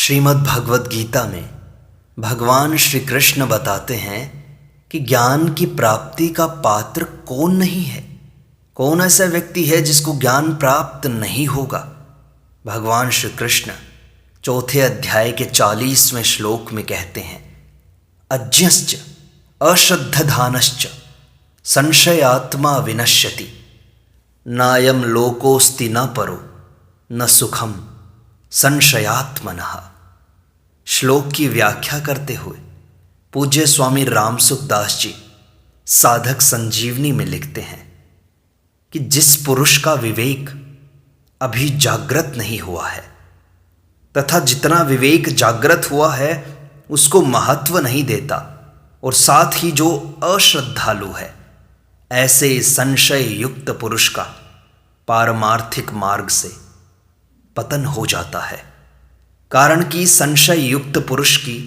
श्रीमद् भगवद गीता में भगवान श्री कृष्ण बताते हैं कि ज्ञान की प्राप्ति का पात्र कौन नहीं है, कौन ऐसा व्यक्ति है जिसको ज्ञान प्राप्त नहीं होगा। भगवान श्री कृष्ण चौथे अध्याय के 40वें श्लोक में कहते हैं, अज्ञश्च अश्रद्धधानश्च संशयात्मा विनश्यति नायम लोकोस्ति न परो न सुखम संशयात्मनः। श्लोक की व्याख्या करते हुए पूज्य स्वामी रामसुखदास जी साधक संजीवनी में लिखते हैं कि जिस पुरुष का विवेक अभी जागृत नहीं हुआ है तथा जितना विवेक जागृत हुआ है उसको महत्व नहीं देता, और साथ ही जो अश्रद्धालु है, ऐसे संशय युक्त पुरुष का पारमार्थिक मार्ग से पतन हो जाता है। कारण कि संशय युक्त पुरुष की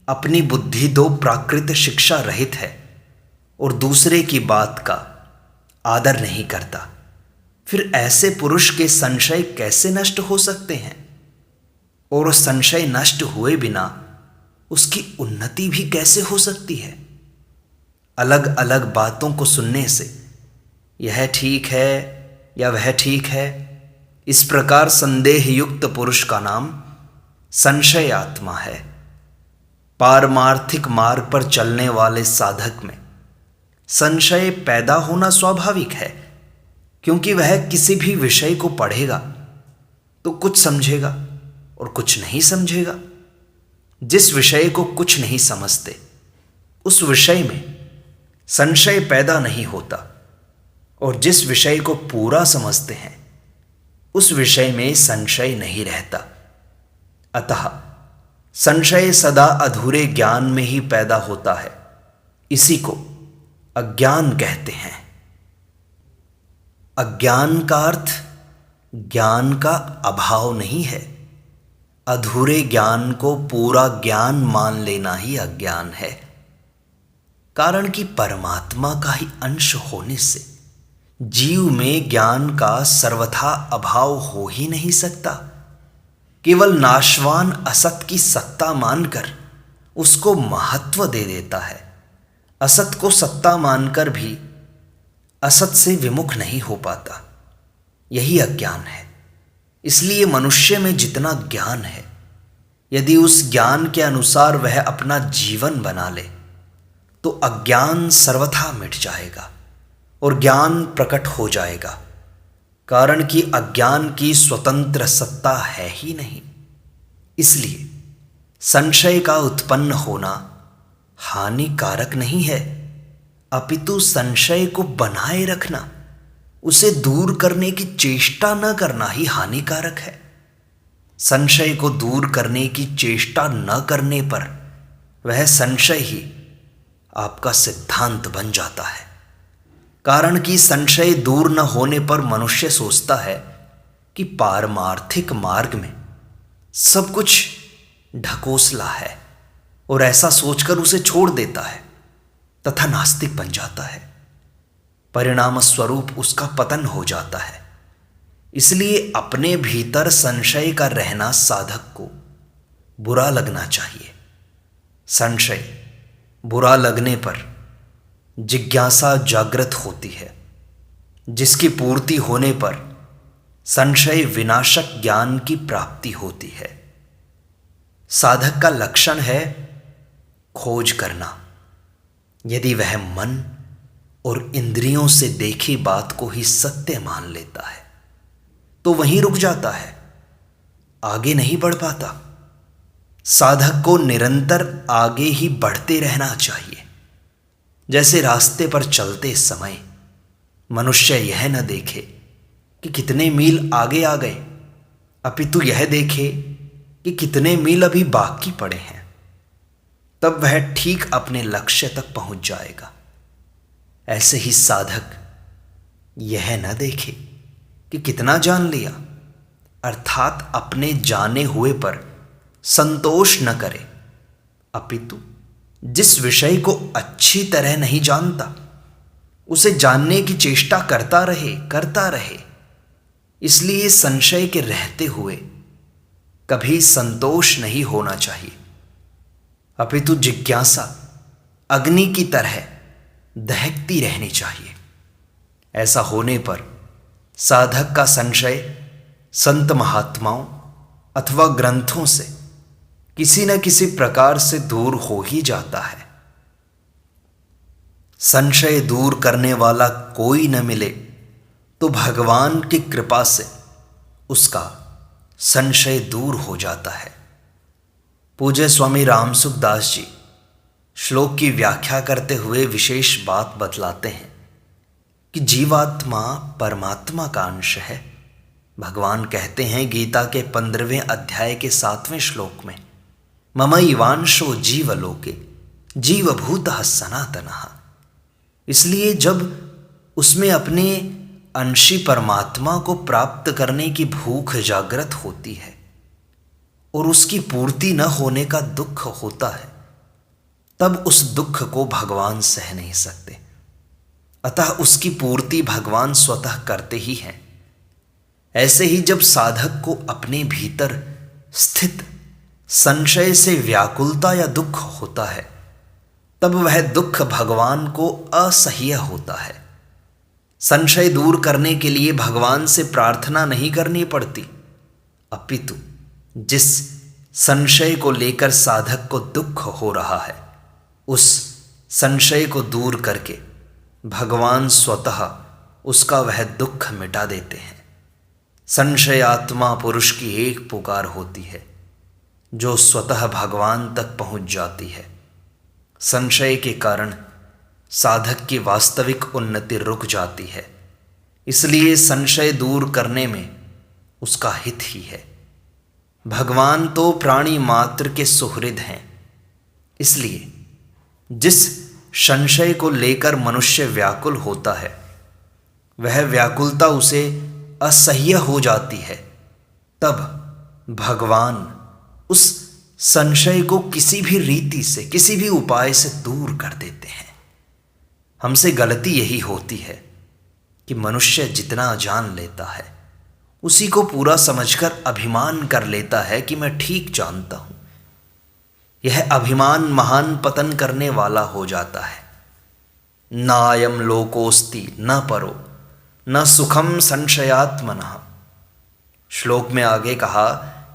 अपनी बुद्धि दो प्राकृत शिक्षा रहित है और दूसरे की बात का आदर नहीं करता। फिर ऐसे पुरुष के संशय कैसे नष्ट हो सकते हैं, और संशय नष्ट हुए बिना उसकी उन्नति भी कैसे हो सकती है। अलग अलग बातों को सुनने से यह ठीक है या वह ठीक है, इस प्रकार संदेह युक्त पुरुष का नाम संशय आत्मा है। पारमार्थिक मार्ग पर चलने वाले साधक में संशय पैदा होना स्वाभाविक है, क्योंकि वह किसी भी विषय को पढ़ेगा तो कुछ समझेगा और कुछ नहीं समझेगा। जिस विषय को कुछ नहीं समझते उस विषय में संशय पैदा नहीं होता, और जिस विषय को पूरा समझते हैं उस विषय में संशय नहीं रहता। अतः संशय सदा अधूरे ज्ञान में ही पैदा होता है। इसी को अज्ञान कहते हैं। अज्ञान का अर्थ ज्ञान का अभाव नहीं है। अधूरे ज्ञान को पूरा ज्ञान मान लेना ही अज्ञान है। कारण कि परमात्मा का ही अंश होने से जीव में ज्ञान का सर्वथा अभाव हो ही नहीं सकता। केवल नाशवान असत की सत्ता मानकर उसको महत्व दे देता है। असत को सत्ता मानकर भी असत से विमुख नहीं हो पाता। यही अज्ञान है। इसलिए मनुष्य में जितना ज्ञान है, यदि उस ज्ञान के अनुसार वह अपना जीवन बना ले तो अज्ञान सर्वथा मिट जाएगा और ज्ञान प्रकट हो जाएगा। कारण कि अज्ञान की स्वतंत्र सत्ता है ही नहीं। इसलिए संशय का उत्पन्न होना हानिकारक नहीं है, अपितु संशय को बनाए रखना, उसे दूर करने की चेष्टा न करना ही हानिकारक है। संशय को दूर करने की चेष्टा न करने पर वह संशय ही आपका सिद्धांत बन जाता है। कारण कि संशय दूर न होने पर मनुष्य सोचता है कि पारमार्थिक मार्ग में सब कुछ ढकोसला है, और ऐसा सोचकर उसे छोड़ देता है तथा नास्तिक बन जाता है। परिणाम स्वरूप उसका पतन हो जाता है। इसलिए अपने भीतर संशय का रहना साधक को बुरा लगना चाहिए। संशय बुरा लगने पर जिज्ञासा जागृत होती है, जिसकी पूर्ति होने पर संशय विनाशक ज्ञान की प्राप्ति होती है। साधक का लक्षण है खोज करना। यदि वह मन और इंद्रियों से देखी बात को ही सत्य मान लेता है तो वहीं रुक जाता है, आगे नहीं बढ़ पाता। साधक को निरंतर आगे ही बढ़ते रहना चाहिए। जैसे रास्ते पर चलते समय मनुष्य यह न देखे कि कितने मील आगे आ गए, अपितु यह देखे कि कितने मील अभी बाकी पड़े हैं, तब वह ठीक अपने लक्ष्य तक पहुंच जाएगा। ऐसे ही साधक यह न देखे कि कितना जान लिया, अर्थात अपने जाने हुए पर संतोष न करे, अपितु जिस विषय को अच्छी तरह नहीं जानता उसे जानने की चेष्टा करता रहे। इसलिए संशय के रहते हुए कभी संतोष नहीं होना चाहिए, अपितु जिज्ञासा अग्नि की तरह दहकती रहनी चाहिए। ऐसा होने पर साधक का संशय संत महात्माओं अथवा ग्रंथों से किसी न किसी प्रकार से दूर हो ही जाता है। संशय दूर करने वाला कोई न मिले तो भगवान की कृपा से उसका संशय दूर हो जाता है। पूज्य स्वामी रामसुखदास जी श्लोक की व्याख्या करते हुए विशेष बात बतलाते हैं कि जीवात्मा परमात्मा का अंश है। भगवान कहते हैं गीता के 15वें अध्याय के 7वें श्लोक में, ममैवांशो जीवलोके जीवभूतः सनातनः। इसलिए जब उसमें अपने अंशी परमात्मा को प्राप्त करने की भूख जागृत होती है और उसकी पूर्ति न होने का दुख होता है, तब उस दुख को भगवान सह नहीं सकते, अतः उसकी पूर्ति भगवान स्वतः करते ही हैं। ऐसे ही जब साधक को अपने भीतर स्थित संशय से व्याकुलता या दुख होता है, तब वह दुख भगवान को असह्य होता है। संशय दूर करने के लिए भगवान से प्रार्थना नहीं करनी पड़ती, अपितु जिस संशय को लेकर साधक को दुख हो रहा है, उस संशय को दूर करके भगवान स्वतः उसका वह दुख मिटा देते हैं। संशयात्मा पुरुष की एक पुकार होती है जो स्वतः भगवान तक पहुंच जाती है। संशय के कारण साधक की वास्तविक उन्नति रुक जाती है, इसलिए संशय दूर करने में उसका हित ही है। भगवान तो प्राणी मात्र के सुहृद हैं, इसलिए जिस संशय को लेकर मनुष्य व्याकुल होता है, वह व्याकुलता उसे असह्य हो जाती है, तब भगवान उस संशय को किसी भी रीति से, किसी भी उपाय से दूर कर देते हैं। हमसे गलती यही होती है कि मनुष्य जितना जान लेता है उसी को पूरा समझकर अभिमान कर लेता है कि मैं ठीक जानता हूं। यह अभिमान महान पतन करने वाला हो जाता है। नायम लोकोस्ति न परो न सुखम संशयात्मनः। श्लोक में आगे कहा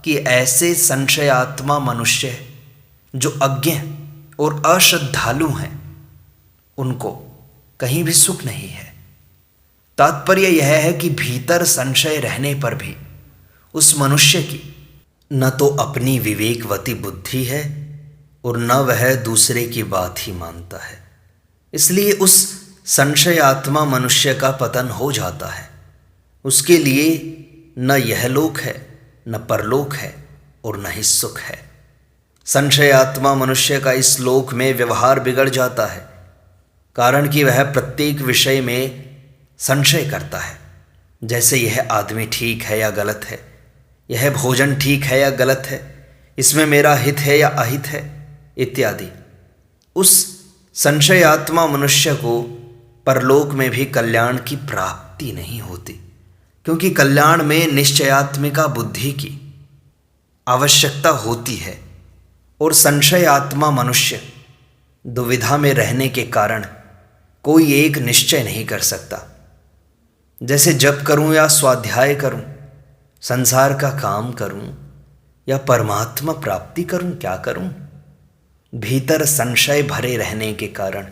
कि ऐसे संशयात्मा मनुष्य जो अज्ञ और अश्रद्धालु हैं, उनको कहीं भी सुख नहीं है। तात्पर्य यह है कि भीतर संशय रहने पर भी उस मनुष्य की न तो अपनी विवेकवती बुद्धि है और न वह दूसरे की बात ही मानता है। इसलिए उस संशयात्मा मनुष्य का पतन हो जाता है। उसके लिए न यह लोक है, न परलोक है और न ही सुख है। संशयात्मा मनुष्य का इस लोक में व्यवहार बिगड़ जाता है, कारण कि वह प्रत्येक विषय में संशय करता है। जैसे यह आदमी ठीक है या गलत है, यह भोजन ठीक है या गलत है, इसमें मेरा हित है या अहित है इत्यादि। उस संशयात्मा मनुष्य को परलोक में भी कल्याण की प्राप्ति नहीं होती, क्योंकि कल्याण में निश्चयात्मिका बुद्धि की आवश्यकता होती है और संशयात्मा मनुष्य दुविधा में रहने के कारण कोई एक निश्चय नहीं कर सकता। जैसे जप करूं या स्वाध्याय करूं, संसार का काम करूं या परमात्मा प्राप्ति करूं, क्या करूं? भीतर संशय भरे रहने के कारण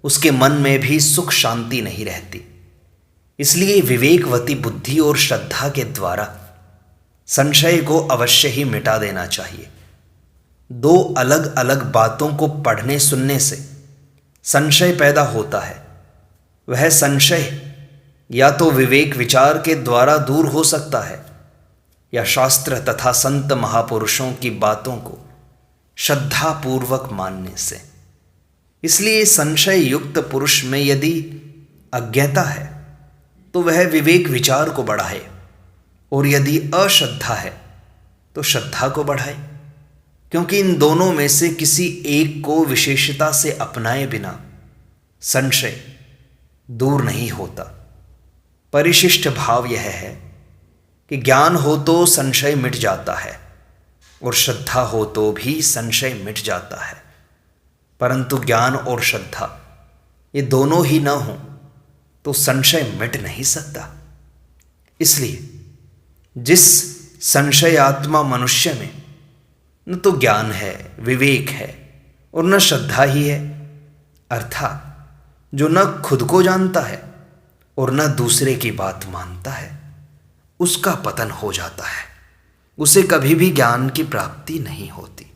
उसके मन में भी सुख शांति नहीं रहती। इसलिए विवेकवती बुद्धि और श्रद्धा के द्वारा संशय को अवश्य ही मिटा देना चाहिए। दो अलग अलग बातों को पढ़ने सुनने से संशय पैदा होता है। वह संशय या तो विवेक विचार के द्वारा दूर हो सकता है या शास्त्र तथा संत महापुरुषों की बातों को श्रद्धापूर्वक मानने से। इसलिए संशय युक्त पुरुष में यदि अज्ञता है तो वह विवेक विचार को बढ़ाए, और यदि अश्रद्धा है तो श्रद्धा को बढ़ाए, क्योंकि इन दोनों में से किसी एक को विशेषता से अपनाए बिना संशय दूर नहीं होता। परिशिष्ट भाव यह है कि ज्ञान हो तो संशय मिट जाता है, और श्रद्धा हो तो भी संशय मिट जाता है, परंतु ज्ञान और श्रद्धा ये दोनों ही ना हो तो संशय मिट नहीं सकता। इसलिए जिस संशयात्मा मनुष्य में न तो ज्ञान है, विवेक है और न श्रद्धा ही है, अर्थात जो न खुद को जानता है और न दूसरे की बात मानता है, उसका पतन हो जाता है। उसे कभी भी ज्ञान की प्राप्ति नहीं होती।